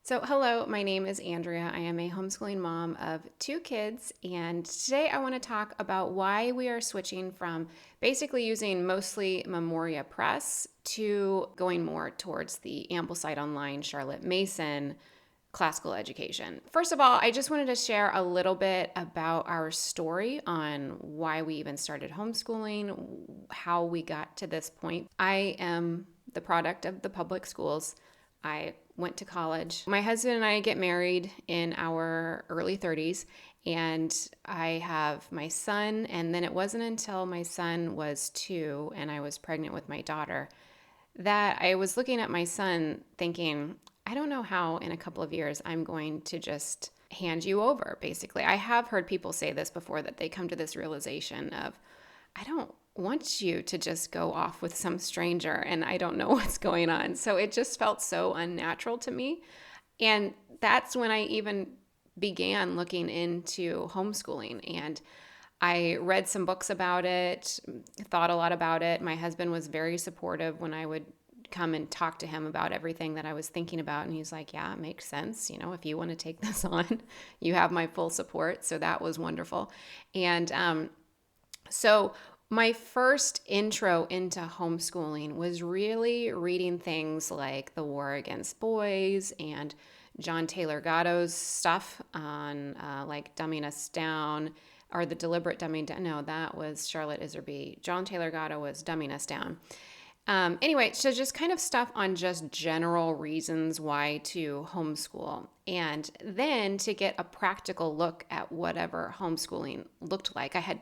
So, hello, my name is Andrea. I am a homeschooling mom of two kids, and today I want to talk about why we are switching from basically using mostly Memoria Press to going more towards the Ambleside Online Charlotte Mason classical education. First of all, I just wanted to share a little bit about our story on why we even started homeschooling, how we got to this point. I am the product of the public schools. I went to college. My husband and I get married in our early 30s, and I have my son. And then it wasn't until my son was 2 and I was pregnant with my daughter that I was looking at my son thinking, I don't know how in a couple of years I'm going to just hand you over, basically. I have heard people say this before, that they come to this realization of, I don't want you to just go off with some stranger and I don't know what's going on. So it just felt so unnatural to me. And that's when I even began looking into homeschooling. And I read some books about it, thought a lot about it. My husband was very supportive when I would come and talk to him about everything that I was thinking about. And he's like, yeah, it makes sense. You know, if you want to take this on, you have my full support. So that was wonderful. And so my first intro into homeschooling was really reading things like The War Against Boys and John Taylor Gatto's stuff on like dumbing us down, or the deliberate dumbing down. No, that was Charlotte Iserby. John Taylor Gatto was dumbing us down. Anyway, so just kind of stuff on just general reasons why to homeschool. And then to get a practical look at whatever homeschooling looked like. I had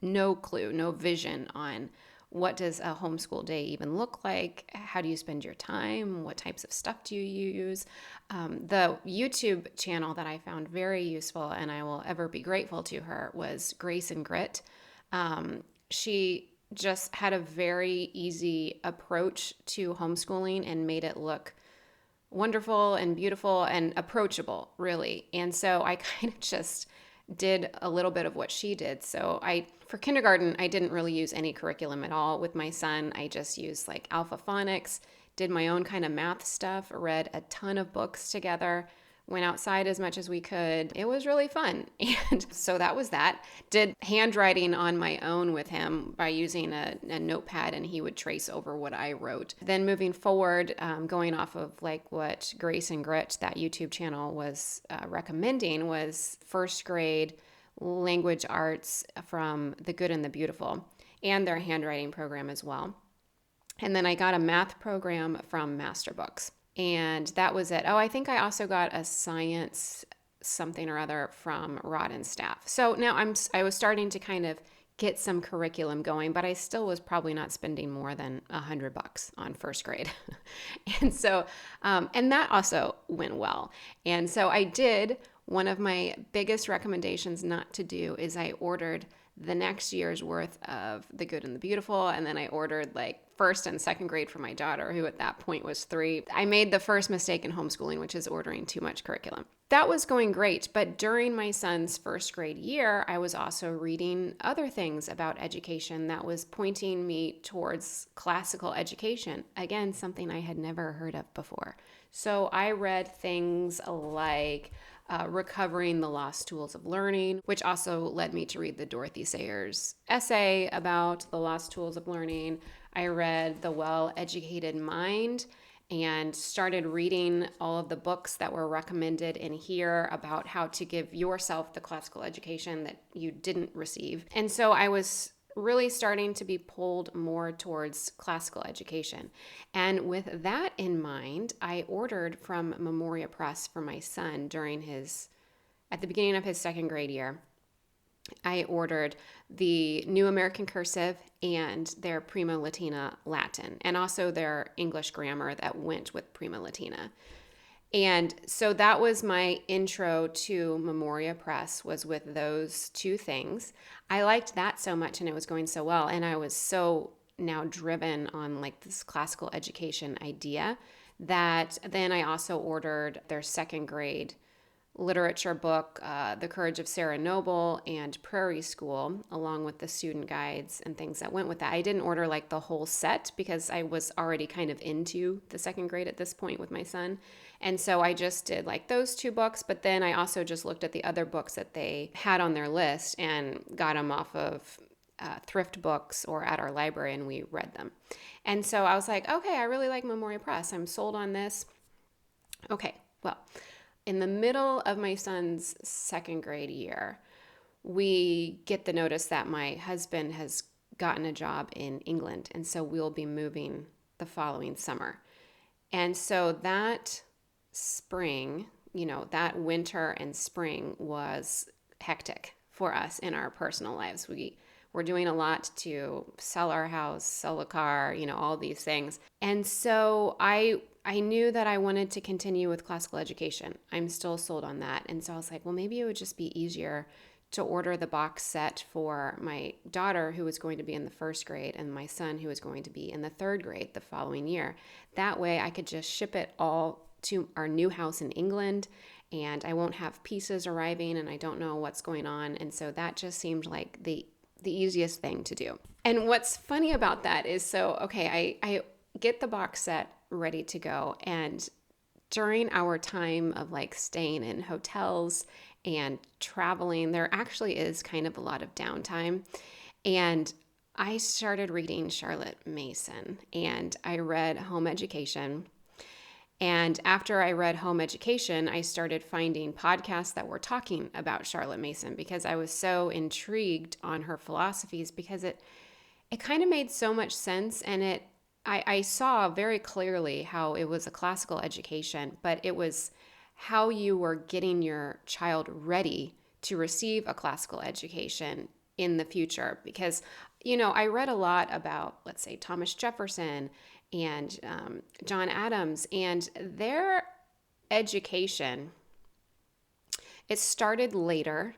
no clue, no vision on what does a homeschool day even look like? How do you spend your time? What types of stuff do you use? The YouTube channel that I found very useful, and I will ever be grateful to her, was Grace and Grit. She just had a very easy approach to homeschooling and made it look wonderful and beautiful and approachable, really. And so I kind of just did a little bit of what she did. So for kindergarten, I didn't really use any curriculum at all with my son. I just used like alpha phonics, did my own kind of math stuff, read a ton of books together, went outside as much as we could. It was really fun. And so that was that. Did handwriting on my own with him by using a notepad, and he would trace over what I wrote. Then moving forward, going off of like what Grace and Grit, that YouTube channel, was recommending, was first grade language arts from The Good and the Beautiful, and their handwriting program as well. And then I got a math program from Master Books. And that was it. Oh, I think I also got a science something or other from Rod and Staff. So now I was starting to kind of get some curriculum going, but I still was probably not spending more than $100 on first grade. And so, and that also went well. And so I did, one of my biggest recommendations not to do is I ordered the next year's worth of The Good and the Beautiful. And then I ordered like first and second grade for my daughter, who at that point was 3. I made the first mistake in homeschooling, which is ordering too much curriculum. That was going great. But during my son's first grade year, I was also reading other things about education that was pointing me towards classical education. Again, something I had never heard of before. So I read things like Recovering the Lost Tools of Learning, which also led me to read the Dorothy Sayers essay about the lost tools of learning. I read The Well-Educated Mind and started reading all of the books that were recommended in here about how to give yourself the classical education that you didn't receive. And so I was really starting to be pulled more towards classical education. And with that in mind, I ordered from Memoria Press for my son at the beginning of his second grade year. I ordered the New American Cursive and their Prima Latina Latin, and also their English grammar that went with Prima Latina. And so that was my intro to Memoria Press, was with those two things. I liked that so much and it was going so well. And I was so now driven on like this classical education idea that then I also ordered their second grade literature book, The Courage of Sarah Noble and Prairie School, along with the student guides and things that went with that. I didn't order like the whole set because I was already kind of into the second grade at this point with my son. And so I just did like those two books, but then I also just looked at the other books that they had on their list and got them off of thrift books or at our library, and we read them. And so I was like, okay, I really like Memoria Press. I'm sold on this. Okay, well, in the middle of my son's second grade year, we get the notice that my husband has gotten a job in England, and so we'll be moving the following summer. And so that spring, that winter and spring was hectic for us in our personal lives. We were doing a lot to sell our house, sell a car, all these things. And so I knew that I wanted to continue with classical education. I'm still sold on that. And so I was like, well, maybe it would just be easier to order the box set for my daughter who was going to be in the first grade and my son who was going to be in the third grade the following year. That way I could just ship it all to our new house in England and I won't have pieces arriving and I don't know what's going on. And so that just seemed like the easiest thing to do. And what's funny about that is, I get the box set ready to go. And during our time of like staying in hotels and traveling, there actually is kind of a lot of downtime. And I started reading Charlotte Mason and I read Home Education. And after I read Home Education, I started finding podcasts that were talking about Charlotte Mason because I was so intrigued on her philosophies because it kind of made so much sense, and I saw very clearly how it was a classical education, but it was how you were getting your child ready to receive a classical education in the future. Because, I read a lot about, let's say, Thomas Jefferson and John Adams and their education. It started later,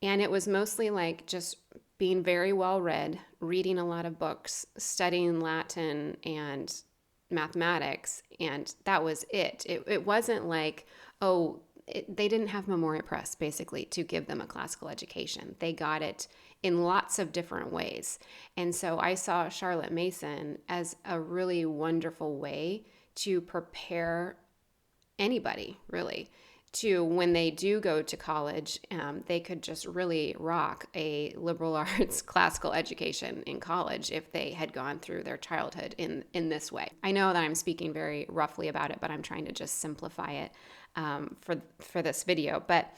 and it was mostly like just being very well read, reading a lot of books, studying Latin and mathematics, and that was it. It wasn't like, they didn't have Memoria Press, basically, to give them a classical education. They got it in lots of different ways. And so I saw Charlotte Mason as a really wonderful way to prepare anybody, really, to when they do go to college, they could just really rock a liberal arts classical education in college if they had gone through their childhood in this way. I know that I'm speaking very roughly about it, but I'm trying to just simplify it for this video. But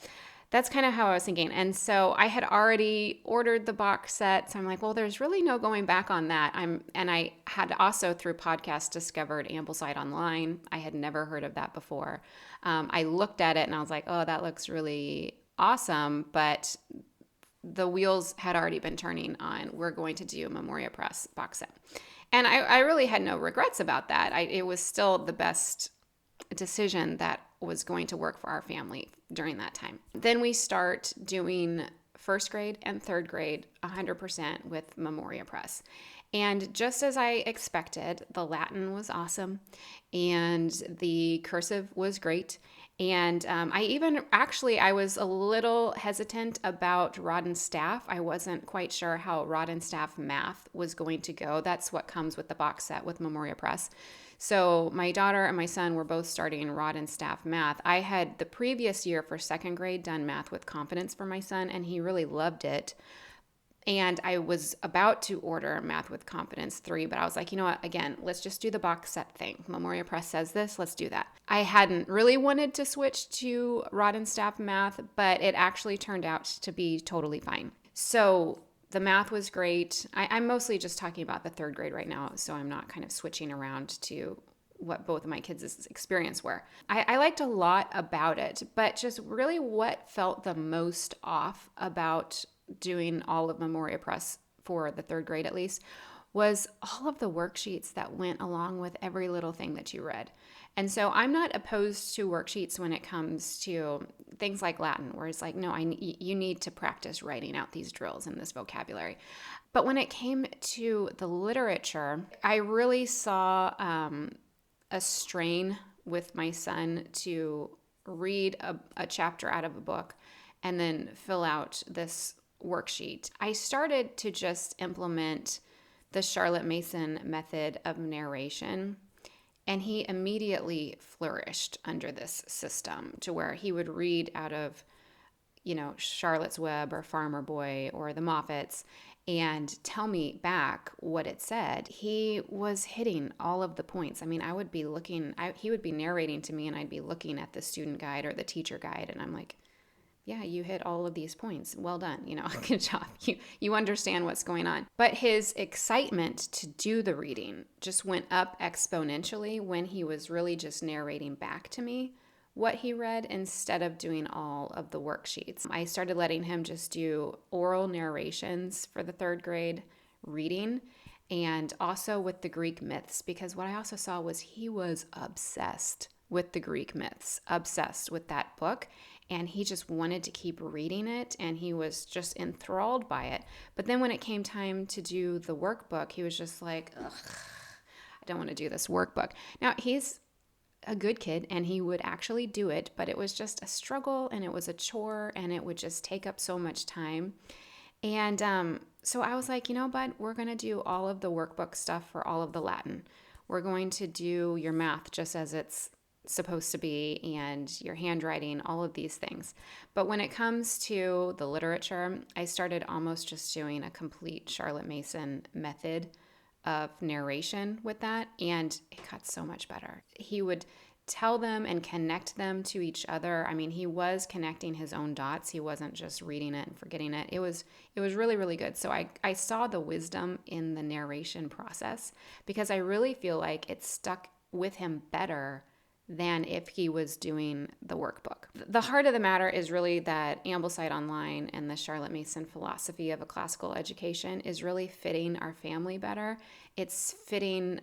that's kind of how I was thinking. And so I had already ordered the box set. So I'm like, well, there's really no going back on that. And I had also through podcasts discovered Ambleside Online. I had never heard of that before. I looked at it and I was like, oh, that looks really awesome. But the wheels had already been turning on, we're going to do Memoria Press box set. And I really had no regrets about that. It was still the best decision that was going to work for our family during that time. Then we start doing first grade and third grade 100% with Memoria Press. And just as I expected, the Latin was awesome and the cursive was great. And I was a little hesitant about rod and staff. I wasn't quite sure how rod and staff math was going to go. That's what comes with the box set with Memoria Press. So my daughter and my son were both starting rod and staff math. I had the previous year for second grade done math with confidence for my son, and he really loved it. And I was about to order Math with Confidence 3, but I was like, you know what, again, let's just do the box set thing. Memoria Press says this, let's do that. I hadn't really wanted to switch to rod and staff math, but it actually turned out to be totally fine. So the math was great. I'm mostly just talking about the third grade right now, so I'm not kind of switching around to what both of my kids' experience were. I liked a lot about it, but just really what felt the most off about doing all of Memoria Press for the third grade at least was all of the worksheets that went along with every little thing that you read. And so I'm not opposed to worksheets when it comes to things like Latin, where it's like, no, you need to practice writing out these drills and this vocabulary. But when it came to the literature, I really saw a strain with my son to read a chapter out of a book and then fill out this worksheet. I started to just implement the Charlotte Mason method of narration, and he immediately flourished under this system to where he would read out of, Charlotte's Web or Farmer Boy or the Moffats and tell me back what it said. He was hitting all of the points. I mean, I would be looking, he would be narrating to me and I'd be looking at the student guide or the teacher guide, and I'm like, yeah, you hit all of these points. Well done. Good job. You understand what's going on. But his excitement to do the reading just went up exponentially when he was really just narrating back to me what he read instead of doing all of the worksheets. I started letting him just do oral narrations for the third grade reading, and also with the Greek myths, because what I also saw was he was obsessed with the Greek myths, obsessed with that book, and he just wanted to keep reading it, and he was just enthralled by it. But then when it came time to do the workbook, he was just like, ugh, I don't want to do this workbook. Now, he's a good kid and he would actually do it, but it was just a struggle and it was a chore and it would just take up so much time. And so I was like, bud, we're going to do all of the workbook stuff for all of the Latin. We're going to do your math just as it's supposed to be, and your handwriting, all of these things. But when it comes to the literature, I started almost just doing a complete Charlotte Mason method of narration with that, and it got so much better. He would tell them and connect them to each other. I mean, he was connecting his own dots. He wasn't just reading it and forgetting it. It was really, really good. So I saw the wisdom in the narration process, because I really feel like it stuck with him better than if he was doing the workbook. The heart of the matter is really that Ambleside Online and the Charlotte Mason philosophy of a classical education is really fitting our family better. It's fitting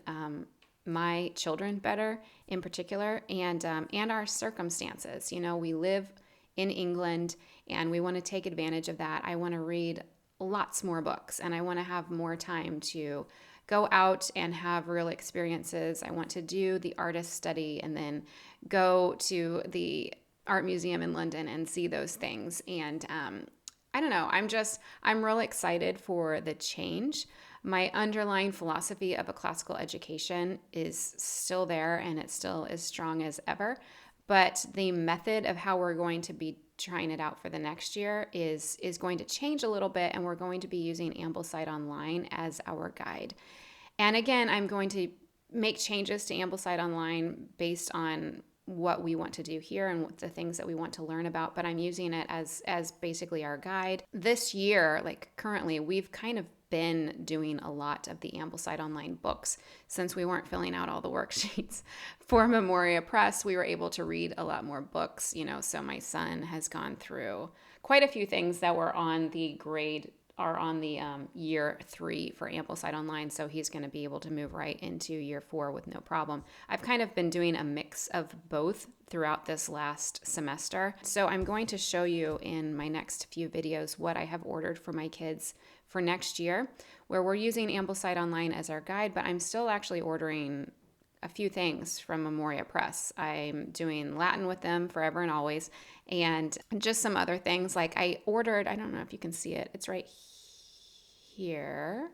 my children better in particular, and our circumstances. We live in England and we want to take advantage of that. I want to read lots more books, and I want to have more time to go out and have real experiences. I want to do the artist study and then go to the art museum in London and see those things. And I don't know, I'm real excited for the change. My underlying philosophy of a classical education is still there, and it's still as strong as ever. But the method of how we're going to be trying it out for the next year is going to change a little bit, and we're going to be using Ambleside Online as our guide. And again, I'm going to make changes to Ambleside Online based on what we want to do here and what the things that we want to learn about, but I'm using it as basically our guide. This year, like currently, we've kind of been doing a lot of the Ambleside Online books since we weren't filling out all the worksheets. For Memoria Press, we were able to read a lot more books, so my son has gone through quite a few things that were on the year 3 for Ambleside Online, so he's going to be able to move right into year 4 with no problem. I've kind of been doing a mix of both throughout this last semester, so I'm going to show you in my next few videos what I have ordered for my kids for next year, where we're using Ambleside Online as our guide, but I'm still actually ordering a few things from Memoria Press. I'm doing Latin with them forever and always, and just some other things. Like I ordered, I don't know if you can see it, it's right here.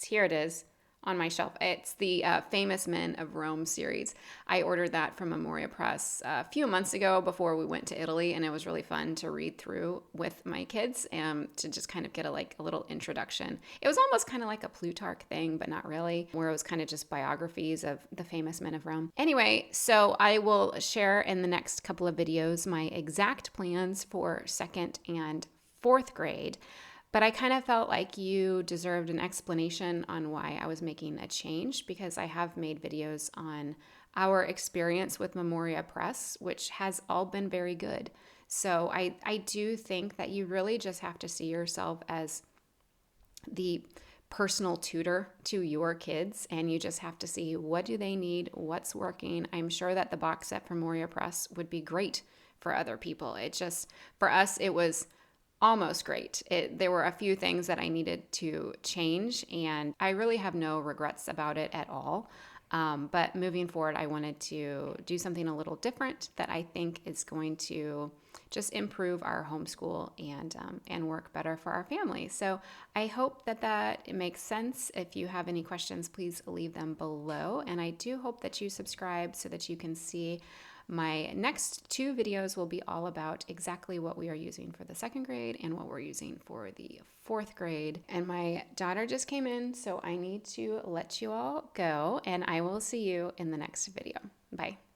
Here it is on my shelf. It's the Famous Men of Rome series. I ordered that from Memoria Press a few months ago before we went to Italy, and it was really fun to read through with my kids to just kind of get a little introduction. It was almost kind of like a Plutarch thing, but not really, where it was kind of just biographies of the famous men of Rome. Anyway, so I will share in the next couple of videos my exact plans for 2nd and 4th grade. But I kind of felt like you deserved an explanation on why I was making a change, because I have made videos on our experience with Memoria Press, which has all been very good. So I do think that you really just have to see yourself as the personal tutor to your kids, and you just have to see what do they need, what's working. I'm sure that the box set from Memoria Press would be great for other people. For us, it was almost great. There were a few things that I needed to change, and I really have no regrets about it at all. But moving forward, I wanted to do something a little different that I think is going to just improve our homeschool and work better for our family. So I hope that it makes sense. If you have any questions, please leave them below. And I do hope that you subscribe so that you can see my next 2 videos will be all about exactly what we are using for the 2nd grade and what we're using for the 4th grade. And my daughter just came in, so I need to let you all go, and I will see you in the next video. Bye.